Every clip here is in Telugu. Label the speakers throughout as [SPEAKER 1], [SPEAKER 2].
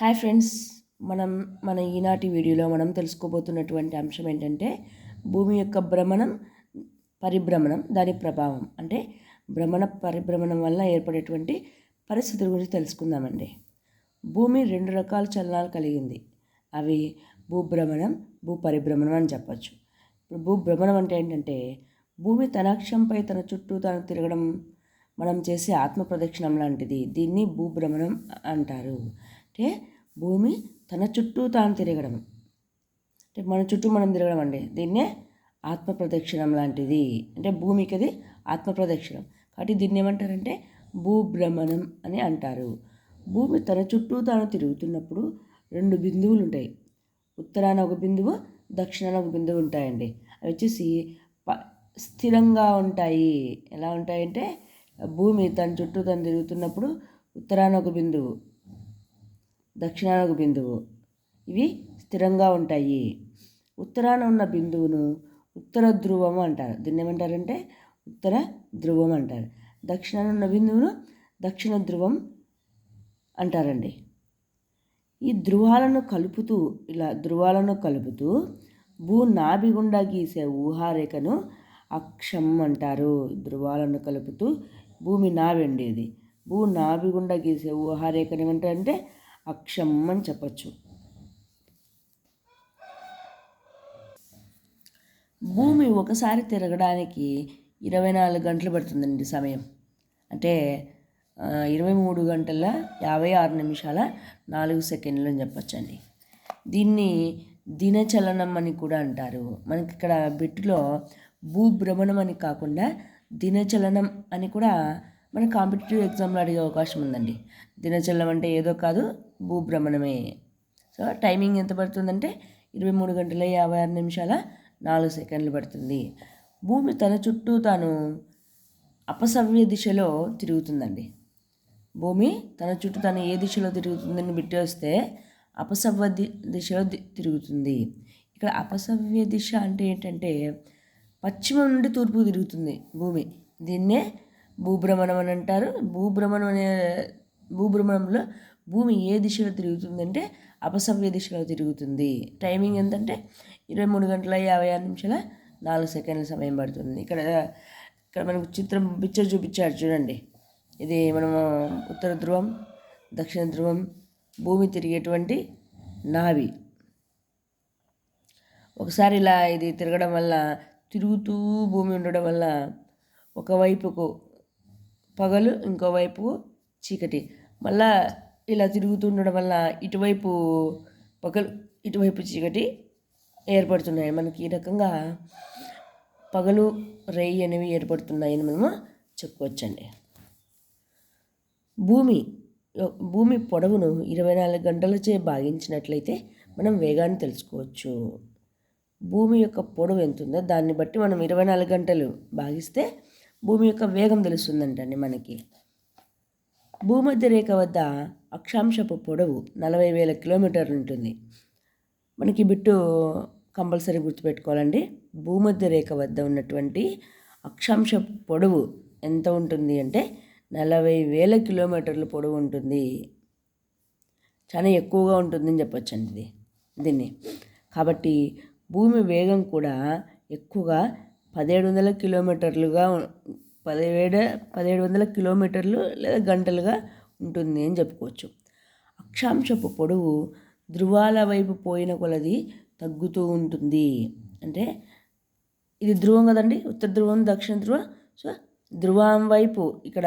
[SPEAKER 1] హాయ్ ఫ్రెండ్స్, మన ఈనాటి వీడియోలో మనం తెలుసుకోబోతున్నటువంటి అంశం ఏంటంటే భూమి యొక్క భ్రమణం, పరిభ్రమణం, దాని ప్రభావం అంటే భ్రమణ పరిభ్రమణం వల్ల ఏర్పడేటువంటి పరిస్థితుల గురించి తెలుసుకుందామండి. భూమి రెండు రకాల చలనాలు కలిగింది. అవి భూభ్రమణం, భూపరిభ్రమణం అని చెప్పచ్చు. ఇప్పుడు భూభ్రమణం అంటే ఏంటంటే భూమి తన అక్షంపై తన చుట్టూ తాను తిరగడం, మనం చేసే ఆత్మ ప్రదక్షిణం లాంటిది. దీన్ని భూభ్రమణం అంటారు. అంటే భూమి తన చుట్టూ తాను తిరగడం, అంటే మన చుట్టూ మనం తిరగడం అండి. దీన్నే ఆత్మ ప్రదక్షిణం లాంటిది. అంటే భూమికి అది ఆత్మ ప్రదక్షిణం కాబట్టి దీన్ని ఏమంటారంటే భూభ్రమణం అని అంటారు. భూమి తన చుట్టూ తాను తిరుగుతున్నప్పుడు రెండు బిందువులు ఉంటాయి. ఉత్తరాన ఒక బిందువు, దక్షిణాన ఒక బిందువు ఉంటాయండి. అవి వచ్చేసి స్థిరంగా ఉంటాయి. ఎలా ఉంటాయంటే భూమి తన చుట్టూ తను తిరుగుతున్నప్పుడు ఉత్తరాన ఒక బిందువు, దక్షిణాన ఒక బిందువు, ఇవి స్థిరంగా ఉంటాయి. ఉత్తరాన ఉన్న బిందువును ఉత్తర ధ్రువం అంటారు. దీన్ని ఏమంటారంటే ఉత్తర ధ్రువం అంటారు. దక్షిణాన ఉన్న బిందువును దక్షిణ ధ్రువం అంటారండి. ఈ ధ్రువాలను కలుపుతూ భూనాభి గుండా గీసే ఊహారేఖను అక్షం అంటారు. ధ్రువాలను కలుపుతూ భూమి నాభి అండి. ఇది భూనాభి గుండా గీసే ఊహారేఖను ఏమంటారంటే అక్షం అని చెప్పచ్చు. భూమి ఒకసారి తిరగడానికి 24 గంటలు పడుతుందండి సమయం. అంటే 23 గంటల 56 నిమిషాల 4 సెకండ్లు అని చెప్పచ్చండి. దీన్ని దినచలనం అని కూడా అంటారు. మనకి ఇక్కడ బిట్టులో భూభ్రమణం అని కాకుండా దినచలనం అని కూడా మన కాంపిటేటివ్ ఎగ్జామ్లో అడిగే అవకాశం ఉందండి. దినచలనం అంటే ఏదో కాదు, భూభ్రమణమే. సో టైమింగ్ ఎంత పడుతుందంటే 23 గంటల 56 నిమిషాల 4 సెకండ్లు పడుతుంది. భూమి తన చుట్టూ తాను అపసవ్య దిశలో తిరుగుతుందండి. భూమి తన చుట్టూ తాను ఏ దిశలో తిరుగుతుందని బిట్టి వస్తే అపసవ్య దిశలో తిరుగుతుంది. ఇక్కడ అపసవ్య దిశ అంటే ఏంటంటే పశ్చిమం నుండి తూర్పు తిరుగుతుంది భూమి. దీన్నే భూభ్రమణం అని అంటారు. భూభ్రమణంలో భూమి ఏ దిశలో తిరుగుతుందంటే అపసవ్య దిశలో తిరుగుతుంది. టైమింగ్ ఎంతంటే 23 గంటల 56 నిమిషాల 4 సెకండ్ల సమయం పడుతుంది. ఇక్కడ మనకు పిక్చర్ చూపించాడు చూడండి. ఇది మనము ఉత్తర ధ్రువం, దక్షిణ ధ్రువం, భూమి తిరిగేటువంటి నాభి. ఒకసారి ఇలా ఇది తిరగడం వల్ల, తిరుగుతూ భూమి ఉండడం వల్ల ఒకవైపుకు పగలు, ఇంకోవైపు చీకటి, మళ్ళా ఇలా తిరుగుతుండడం వల్ల ఇటువైపు పగలు, ఇటువైపు చీకటి ఏర్పడుతున్నాయి. మనకి ఈ రకంగా పగలు, రేయి అనేవి ఏర్పడుతున్నాయని మనము చెప్పుకోవచ్చండి. భూమి పొడవును 24 గంటలచే భాగించినట్లయితే మనం వేగాన్ని తెలుసుకోవచ్చు. భూమి యొక్క పొడవు ఎంత ఉందో దాన్ని బట్టి మనం 24 గంటలు భాగిస్తే భూమి యొక్క వేగం తెలుస్తుందంటండి మనకి. భూమధ్య రేఖ వద్ద అక్షాంశపు పొడవు 40,000 కిలోమీటర్లు ఉంటుంది. మనకి బిట్టు కంపల్సరీ గుర్తుపెట్టుకోవాలండి. భూమధ్య రేఖ వద్ద ఉన్నటువంటి అక్షాంశపు పొడవు ఎంత ఉంటుంది అంటే 40,000 కిలోమీటర్ల పొడవు ఉంటుంది. చాలా ఎక్కువగా ఉంటుందని చెప్పొచ్చండి దీన్ని. కాబట్టి భూమి వేగం కూడా ఎక్కువగా 1700 కిలోమీటర్లుగా 1700 కిలోమీటర్లు లేదా గంటలుగా ఉంటుంది అని చెప్పుకోవచ్చు. అక్షాంశపు పొడవు ధ్రువాల వైపు పోయిన కొలది తగ్గుతూ ఉంటుంది. అంటే ఇది ధ్రువం కదండి, ఉత్తర ధ్రువం, దక్షిణ ధ్రువం. సో ధ్రువం వైపు ఇక్కడ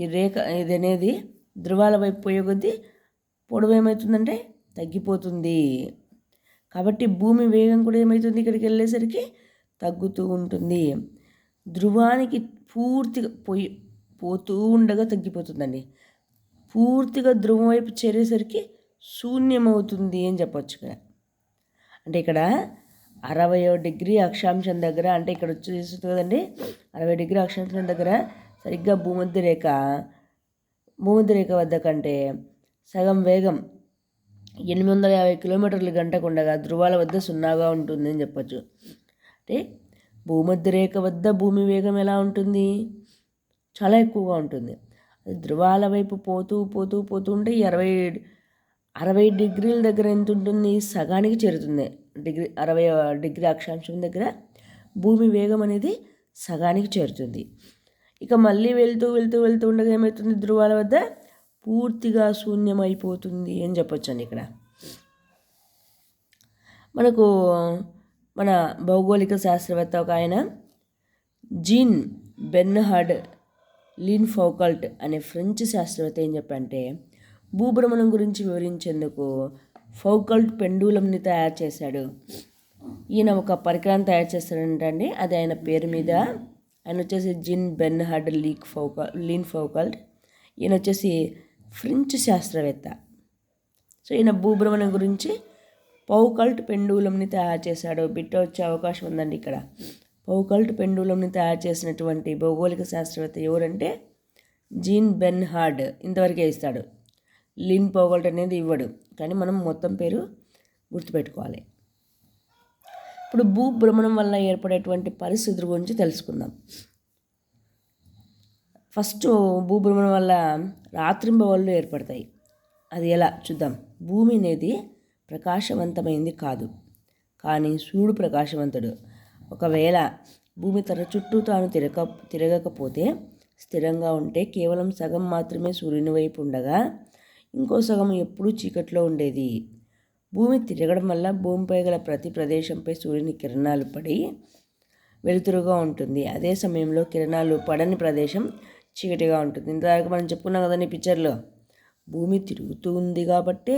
[SPEAKER 1] ఈ రేఖ ఇది అనేది ధ్రువాల వైపు పోయే కొద్దీ పొడవు ఏమవుతుందంటే తగ్గిపోతుంది. కాబట్టి భూమి వేగం కూడా ఏమవుతుంది, ఇక్కడికి వెళ్ళేసరికి తగ్గుతూ ఉంటుంది. ధ్రువానికి పూర్తిగా పోతూ ఉండగా తగ్గిపోతుందండి. పూర్తిగా ధ్రువం వైపు చేరేసరికి శూన్యమవుతుంది అని చెప్పొచ్చు. ఇక్కడ అంటే ఇక్కడ 60 డిగ్రీ అక్షాంశం దగ్గర, అంటే ఇక్కడ వచ్చేస్తుంది కదండి 60 డిగ్రీ అక్షాంశం దగ్గర సరిగ్గా భూమధ్య రేఖ వద్ద కంటే సగం వేగం 850 కిలోమీటర్ల గంటకు ఉండగా ధ్రువాల వద్ద 0గా ఉంటుంది అని చెప్పచ్చు. అంటే భూమధ్య రేఖ వద్ద భూమి వేగం ఎలా ఉంటుంది, చాలా ఎక్కువగా ఉంటుంది. అది ధ్రువాల వైపు పోతూ ఉంటే 60 డిగ్రీల దగ్గర ఎంత ఉంటుంది? సగానికి చేరుతుంది. 60 డిగ్రీ అక్షాంశం దగ్గర భూమి వేగం అనేది సగానికి చేరుతుంది. ఇక మళ్ళీ వెళ్తూ వెళ్తూ వెళ్తూ ఉండగా ఏమవుతుంది? ధ్రువాల వద్ద పూర్తిగా శూన్యమైపోతుంది అని చెప్పొచ్చండి. ఇక్కడ మనకు మన భౌగోళిక శాస్త్రవేత్త ఒక ఆయన జీన్ బెర్న్హార్డ్ లీన్ఫౌకల్ట్ అనే ఫ్రెంచ్ శాస్త్రవేత్త ఏం చెప్పంటే, భూభ్రమణం గురించి వివరించేందుకు ఫౌకల్ట్ పెండూలంని తయారు చేశాడు. ఈయన ఒక పరికరాన్ని తయారు చేస్తాడంటండి. అది ఆయన పేరు మీద. ఆయన వచ్చేసి జీన్ బెర్న్హార్డ్ లీన్ఫౌకల్ట్. ఈయన వచ్చేసి ఫ్రెంచ్ శాస్త్రవేత్త. సో ఈయన భూభ్రమణం గురించి ఫౌకల్ట్ పెండూలంని తయారు చేశాడు. బిట్ట వచ్చే అవకాశం ఉందండి ఇక్కడ. ఫౌకల్ట్ పెండూలంని తయారు చేసినటువంటి భౌగోళిక శాస్త్రవేత్త ఎవరంటే జీన్ బెర్న్హార్డ్. ఇంతవరకే ఇస్తాడు. లీన్ ఫౌకల్ట్ అనేది ఇవ్వడు, కానీ మనం మొత్తం పేరు గుర్తుపెట్టుకోవాలి. ఇప్పుడు భూభ్రమణం వల్ల ఏర్పడేటువంటి పరిస్థితుల గురించి తెలుసుకుందాం. ఫస్ట్ భూభ్రమణం వల్ల రాత్రింబవళ్ళు ఏర్పడతాయి. అది ఎలా చూద్దాం. భూమి అనేది ప్రకాశవంతమైంది కాదు, కానీ సూర్యుడు ప్రకాశవంతుడు. ఒకవేళ భూమి తన చుట్టూ తాను తిరగకపోతే, స్థిరంగా ఉంటే కేవలం సగం మాత్రమే సూర్యుని వైపు ఉండగా ఇంకో సగం ఎప్పుడూ చీకట్లో ఉండేది. భూమి తిరగడం వల్ల భూమిపై గల ప్రతి ప్రదేశంపై సూర్యుని కిరణాలు పడి వెలుతురుగా ఉంటుంది. అదే సమయంలో కిరణాలు పడని ప్రదేశం చీకటిగా ఉంటుంది. ఇంతవరకు మనం చెప్పుకున్నాం కదండి పిక్చర్లో. భూమి తిరుగుతూ ఉంది కాబట్టే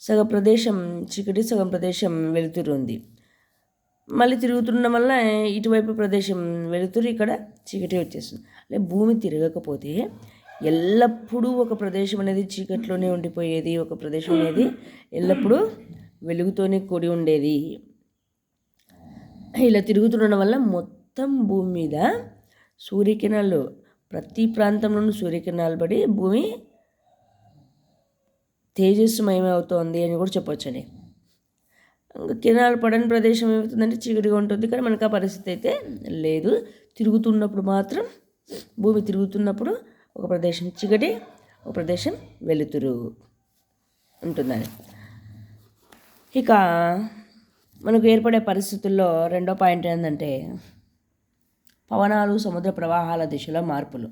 [SPEAKER 1] సగం ప్రదేశం చీకటి, సగం ప్రదేశం వెలుతురు ఉంది. మళ్ళీ తిరుగుతుండడం వల్ల ఇటువైపు ప్రదేశం వెలుతురు, ఇక్కడ చీకటి వచ్చేస్తుంది. అంటే భూమి తిరగకపోతే ఎల్లప్పుడూ ఒక ప్రదేశం అనేది చీకట్లోనే ఉండిపోయేది, ఒక ప్రదేశం అనేది ఎల్లప్పుడూ వెలుగుతోనే కూడి ఉండేది. ఇలా తిరుగుతుండడం వల్ల మొత్తం భూమి మీద సూర్యకిరణాలు, ప్రతి ప్రాంతంలోనూ సూర్యకిరణాలు పడి భూమి తేజస్సుమయమవుతోంది అని కూడా చెప్పొచ్చండి. కిరణాలు పడని ప్రదేశం ఏమవుతుందంటే చీకటిగా ఉంటుంది, కానీ మనకు ఆ పరిస్థితి అయితే లేదు. తిరుగుతున్నప్పుడు మాత్రం, భూమి తిరుగుతున్నప్పుడు ఒక ప్రదేశం చీకటి, ఒక ప్రదేశం వెలుతురు ఉంటుందని. ఇక మనకు ఏర్పడే పరిస్థితుల్లో రెండో పాయింట్ ఏంటంటే పవనాలు, సముద్ర ప్రవాహాల దిశలో మార్పులు.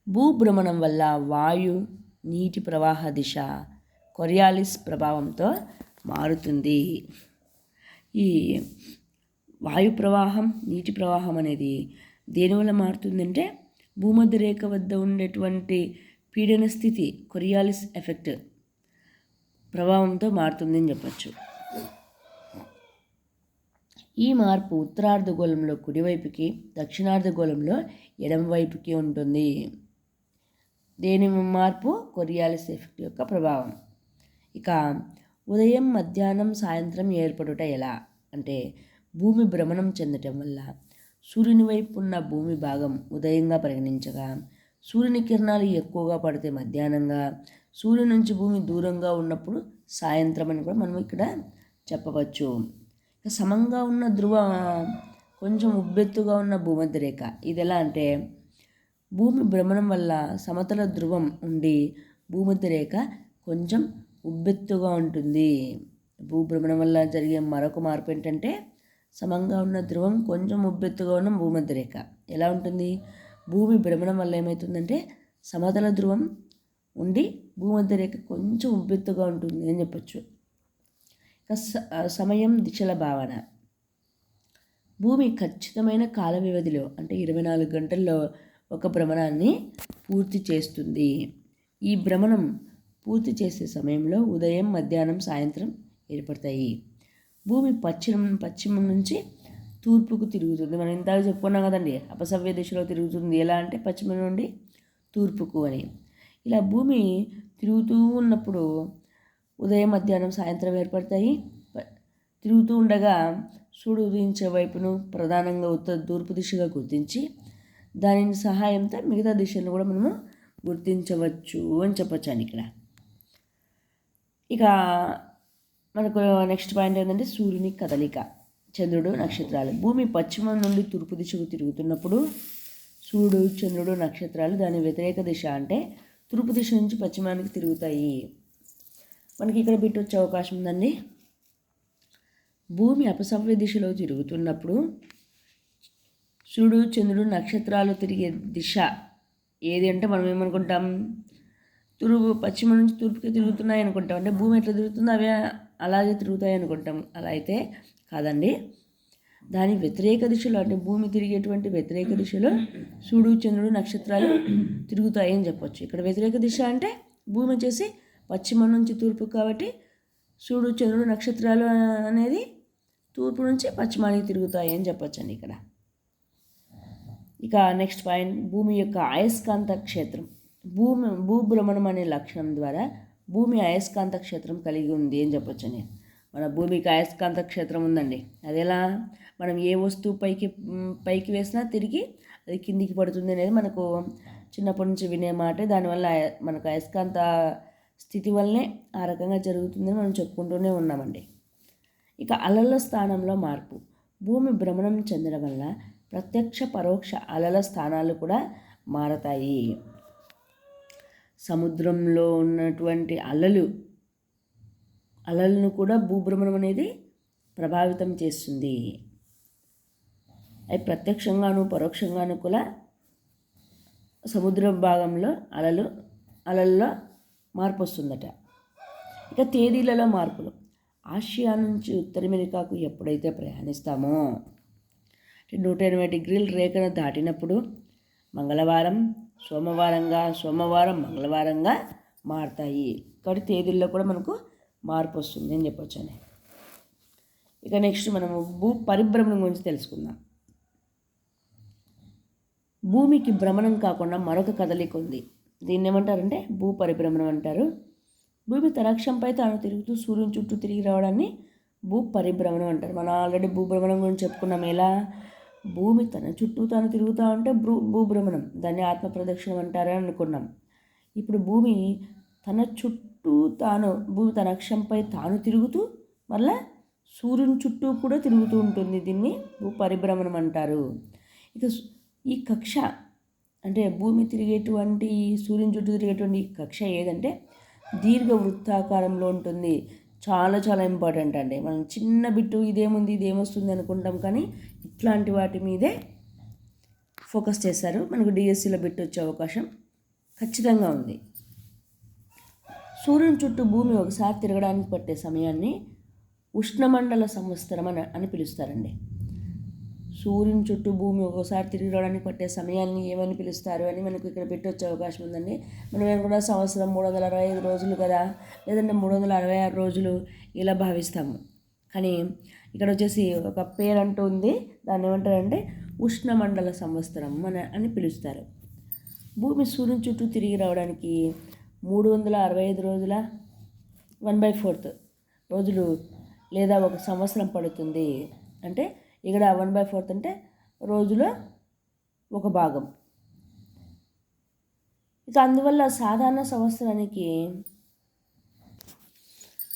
[SPEAKER 1] భూభ్రమణం వల్ల వాయు, నీటి ప్రవాహ దిశ కొరియాలిస్ ప్రభావంతో మారుతుంది. ఈ వాయు ప్రవాహం, నీటి ప్రవాహం అనేది దేనివల్ల మారుతుందంటే భూమధ్య రేఖ వద్ద ఉండేటువంటి పీడన స్థితి, కొరియాలిస్ ఎఫెక్ట్ ప్రభావంతో మారుతుందని చెప్పచ్చు. ఈ మార్పు ఉత్తరార్ధగోళంలో కుడివైపుకి, దక్షిణార్ధగోళంలో ఎడమవైపుకి ఉంటుంది. దేని మార్పు? కొరియాలిస్ ఎఫెక్ట్ యొక్క ప్రభావం. ఇక ఉదయం, మధ్యాహ్నం, సాయంత్రం ఏర్పడుట ఎలా అంటే భూమి భ్రమణం చెందటం వల్ల సూర్యుని వైపు ఉన్న భూమి భాగం ఉదయంగా పరిగణించగా, సూర్యుని కిరణాలు ఎక్కువగా పడితే మధ్యాహ్నంగా, సూర్యుని నుంచి భూమి దూరంగా ఉన్నప్పుడు సాయంత్రం అని కూడా మనం ఇక్కడ చెప్పవచ్చు. ఇక సమంగా ఉన్న ధ్రువ, కొంచెం ఉబ్బెత్తుగా ఉన్న భూమధ్య రేఖ. ఇది ఎలా అంటే భూమి భ్రమణం వల్ల సమతల ధ్రువం ఉండి భూమధ్య రేఖ కొంచెం ఉబ్బెత్తుగా ఉంటుంది. భూభ్రమణం వల్ల జరిగే మరొక మార్పు ఏంటంటే సమంగా ఉన్న ధ్రువం కొంచెం ఉబ్బెత్తుగా ఉన్న భూమధ్య రేఖ. ఎలా ఉంటుంది? భూమి భ్రమణం వల్ల ఏమవుతుందంటే సమతల ధ్రువం ఉండి భూమధ్య రేఖ కొంచెం ఉబ్బెత్తుగా ఉంటుంది అని చెప్పచ్చు. సమయం, దిశల భావన. భూమి ఖచ్చితమైన కాల వ్యవధిలో అంటే 24 గంటల్లో ఒక భ్రమణాన్ని పూర్తి చేస్తుంది. ఈ భ్రమణం పూర్తి చేసే సమయంలో ఉదయం, మధ్యాహ్నం, సాయంత్రం ఏర్పడతాయి. భూమి పశ్చిమం నుంచి తూర్పుకు తిరుగుతుంది. మనం ఇంతగా చెప్పుకున్నాం కదండి, అపసవ్య దిశలో తిరుగుతుంది. ఎలా అంటే పశ్చిమ నుండి తూర్పుకు అని. ఇలా భూమి తిరుగుతూ ఉన్నప్పుడు ఉదయం, మధ్యాహ్నం, సాయంత్రం ఏర్పడతాయి. తిరుగుతూ ఉండగా సూర్యుడు ఉదయించే వైపును ప్రధానంగా తూర్పు దిశగా గుర్తించి దాని సహాయంతో మిగతా దిశలను కూడా మనము గుర్తించవచ్చు అని చెప్పొచ్చాను ఇక్కడ. ఇక మనకు నెక్స్ట్ పాయింట్ ఏంటంటే సూర్యుని కదలిక, చంద్రుడు, నక్షత్రాలు. భూమి పశ్చిమం నుండి తూర్పు దిశకు తిరుగుతున్నప్పుడు సూర్యుడు, చంద్రుడు, నక్షత్రాలు దాని వ్యతిరేక దిశ అంటే తూర్పు దిశ నుంచి పశ్చిమానికి తిరుగుతాయి. మనకి ఇక్కడ బిట్ వచ్చే అవకాశం ఉందండి. భూమి అపసవ్య దిశలో తిరుగుతున్నప్పుడు సూర్యుడు, చంద్రుడు, నక్షత్రాలు తిరిగే దిశ ఏది అంటే మనం ఏమనుకుంటాం, పశ్చిమ నుంచి తూర్పుకి తిరుగుతున్నాయి అనుకుంటాం. అంటే భూమి ఎట్లా తిరుగుతుందో అవే అలాగే తిరుగుతాయి అనుకుంటాం. అలా అయితే కాదండి. దాని వ్యతిరేక దిశలో, అంటే భూమి తిరిగేటువంటి వ్యతిరేక దిశలో సూర్యుడు, చంద్రుడు, నక్షత్రాలు తిరుగుతాయి అని చెప్పొచ్చు. ఇక్కడ వ్యతిరేక దిశ అంటే భూమి వచ్చేసి పశ్చిమ నుంచి తూర్పు కాబట్టి సూర్యుడు, చంద్రుడు, నక్షత్రాలు అనేది తూర్పు నుంచి పశ్చిమానికి తిరుగుతాయి అని చెప్పొచ్చండి ఇక్కడ. ఇక నెక్స్ట్ పాయింట్, భూమి యొక్క అయస్కాంత క్షేత్రం. భూభ్రమణం అనే లక్షణం ద్వారా భూమి అయస్కాంత క్షేత్రం కలిగి ఉంది అని చెప్పొచ్చండి. మన భూమికి అయస్కాంత క్షేత్రం ఉందండి. అదెలా, మనం ఏ వస్తువు పైకి వేసినా తిరిగి అది కిందికి పడుతుంది అనేది మనకు చిన్నప్పటి నుంచి వినే మాట. దానివల్ల మనకు అయస్కాంత స్థితి వల్లనే ఆ రకంగా జరుగుతుందని మనం చెప్పుకుంటూనే ఉన్నామండి. ఇక అలల స్థానంలో మార్పు. భూమి భ్రమణం చెందడం వల్ల ప్రత్యక్ష పరోక్ష అలల స్థానాలు కూడా మారతాయి. సముద్రంలో ఉన్నటువంటి అలలను కూడా భూభ్రమణం అనేది ప్రభావితం చేస్తుంది. అవి ప్రత్యక్షంగాను పరోక్షంగాను కూడా సముద్ర భాగంలో అలల్లో మార్పు వస్తుందట. ఇక తేదీలలో మార్పులు. ఆసియా నుంచి ఉత్తర అమెరికాకు ఎప్పుడైతే ప్రయాణిస్తామో 180 డిగ్రీల రేఖను దాటినప్పుడు మంగళవారం సోమవారం మంగళవారంగా మారుతాయి. కాబట్టి తేదీల్లో కూడా మనకు మార్పు వస్తుంది అని చెప్పొచ్చండి. ఇక నెక్స్ట్ మనము పరిభ్రమణం గురించి తెలుసుకుందాం. భూమికి భ్రమణం కాకుండా మరొక కదలిక ఉంది. దీన్ని ఏమంటారంటే పరిభ్రమణం అంటారు. భూమి తన అక్షంపై తాను తిరుగుతూ సూర్యుని చుట్టూ తిరిగి రావడాన్ని పరిభ్రమణం అంటారు. మనం ఆల్రెడీ భూభ్రమణం గురించి చెప్పుకున్నాం. ఎలా, భూమి తన చుట్టూ తాను తిరుగుతూ ఉంటే భూభ్రమణం, దాన్ని ఆత్మ ప్రదక్షిణం అంటారని అనుకున్నాం. ఇప్పుడు భూమి తన అక్షంపై తాను తిరుగుతూ మళ్ళా సూర్యుని చుట్టూ కూడా తిరుగుతూ ఉంటుంది. దీన్ని పరిభ్రమణం అంటారు. ఇక ఈ కక్ష అంటే భూమి తిరిగేటువంటి సూర్యుని చుట్టూ తిరిగేటువంటి ఈ కక్ష ఏదంటే దీర్ఘ వృత్తాకారంలో ఉంటుంది. చాలా చాలా ఇంపార్టెంట్ అండి. మనం చిన్న బిట్టు ఇదేమొస్తుంది అనుకుంటాం, కానీ ఇట్లాంటి వాటి మీదే ఫోకస్ చేస్తారు. మనకు డిఎస్సిలో బిట్టు వచ్చే అవకాశం ఖచ్చితంగా ఉంది. సూర్యుని చుట్టూ భూమి ఒకసారి తిరగడానికి పట్టే సమయాన్ని ఉష్ణమండల సంవత్సరం అని పిలుస్తారండి. సూర్యుని చుట్టూ భూమి ఒకసారి తిరిగి రావడానికి పట్టే సమయాన్ని ఏమని పిలుస్తారు అని మనకు ఇక్కడ పెట్టొచ్చే అవకాశం ఉందండి. మనం కూడా సంవత్సరం 365 రోజులు కదా, లేదంటే 366 రోజులు ఇలా భావిస్తాము. కానీ ఇక్కడ వచ్చేసి ఒక పేరంటూ ఉంది. దాన్ని ఏమంటారంటే ఉష్ణమండల సంవత్సరం అని పిలుస్తారు. భూమి సూర్యుని చుట్టూ తిరిగి రావడానికి 365 రోజుల 1/4 రోజులు లేదా ఒక సంవత్సరం పడుతుంది. అంటే ఇక్కడ 1/4 అంటే రోజులో ఒక భాగం. ఇక అందువల్ల సాధారణ సంవత్సరానికి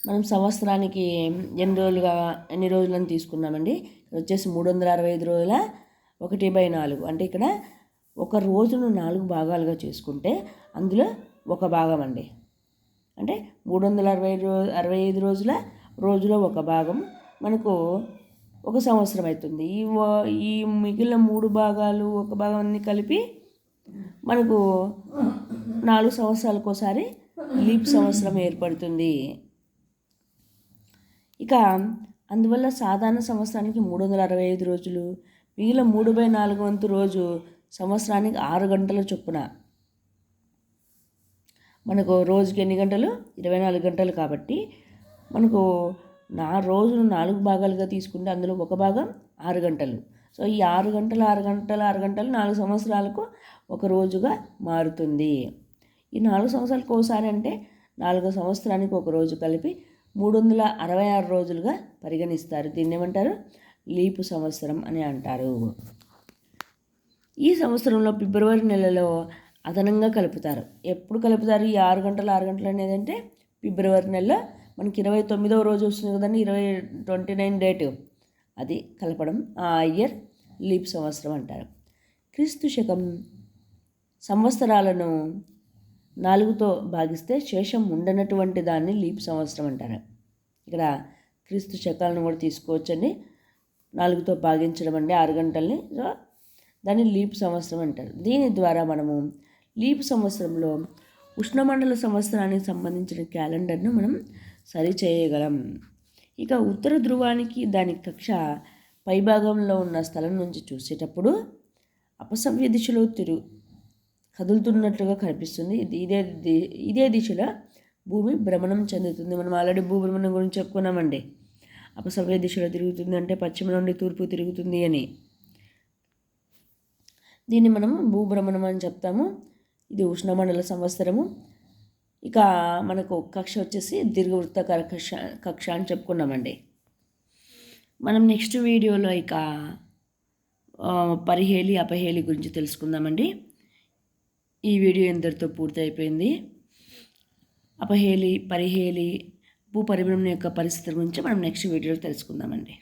[SPEAKER 1] మనం ఎన్ని రోజులని తీసుకున్నామండి. వచ్చేసి 365 రోజుల 1/4. అంటే ఇక్కడ ఒక రోజును 4 భాగాలుగా చేసుకుంటే అందులో ఒక భాగం అండి. అంటే 365 రోజులో ఒక భాగం మనకు ఒక సంవత్సరం అవుతుంది. ఈ మిగిలిన 3 భాగాలు ఒక భాగం అన్ని కలిపి మనకు 4 సంవత్సరాలకు ఒకసారి లీప్ సంవత్సరం ఏర్పడుతుంది. ఇక అందువల్ల సాధారణ సంవత్సరానికి 365 రోజులు, మిగిలిన 3/4 వంతు రోజు సంవత్సరానికి 6 గంటల చొప్పున. మనకు రోజుకి ఎన్ని గంటలు? 24 గంటలు. కాబట్టి మనకు రోజును 4 భాగాలుగా తీసుకుంటే అందులో ఒక భాగం 6 గంటలు. సో ఈ 6 గంటలు 4 సంవత్సరాలకు ఒక రోజుగా మారుతుంది. ఈ 4 సంవత్సరాలకు ఒకసారి అంటే 4 సంవత్సరానికి ఒక రోజు కలిపి 366 రోజులుగా పరిగణిస్తారు. దీన్ని ఏమంటారు? లీపు సంవత్సరం అని అంటారు. ఈ సంవత్సరంలో ఫిబ్రవరి నెలలో అదనంగా కలుపుతారు. ఎప్పుడు కలుపుతారు ఈ 6 గంటలు అనేది అంటే ఫిబ్రవరి నెలలో మనకి 29వ రోజు వస్తుంది కదండి, 29 డేటు, అది కలపడం ఆ ఇయర్ లీప్ సంవత్సరం అంటారు. క్రీస్తు శకం సంవత్సరాలను 4తో భాగిస్తే శేషం ఉండనటువంటి దాన్ని లీప్ సంవత్సరం అంటారు. ఇక్కడ క్రీస్తు శకాలను కూడా తీసుకోవచ్చండి. 4తో భాగించడం అంటే 6 గంటల్ని, సో దాన్ని లీప్ సంవత్సరం అంటారు. దీని ద్వారా మనము లీప్ సంవత్సరంలో ఉష్ణమండల సంవత్సరానికి సంబంధించిన క్యాలెండర్ను మనం సరి చేయగలం. ఇక ఉత్తర ధ్రువానికి దాని కక్ష పైభాగంలో ఉన్న స్థలం నుంచి చూసేటప్పుడు అపసవ్య దిశలో కదులుతున్నట్లుగా కనిపిస్తుంది. ఇదే దిశలో భూమి భ్రమణం చెందుతుంది. మనం ఆల్రెడీ భూభ్రమణం గురించి చెప్పుకున్నామండి. అపసవ్య దిశలో తిరుగుతుంది అంటే పశ్చిమ నుండి తూర్పు తిరుగుతుంది అని. దీన్ని మనం భూభ్రమణం అని చెప్తాము. ఇది ఉష్ణమండల సంవత్సరము. ఇక మనకు కక్ష వచ్చేసి దీర్ఘవృత్తాకార కక్ష అని చెప్పుకున్నామండి. మనం నెక్స్ట్ వీడియోలో ఇక పరిహేళి అపహేళి గురించి తెలుసుకుందామండి. ఈ వీడియో ఇంతటితో పూర్తి అయిపోయింది. అపహేళి పరిహేళి భూపరిభ్రమణ యొక్క పరిస్థితుల గురించి మనం నెక్స్ట్ వీడియోలో తెలుసుకుందామండి.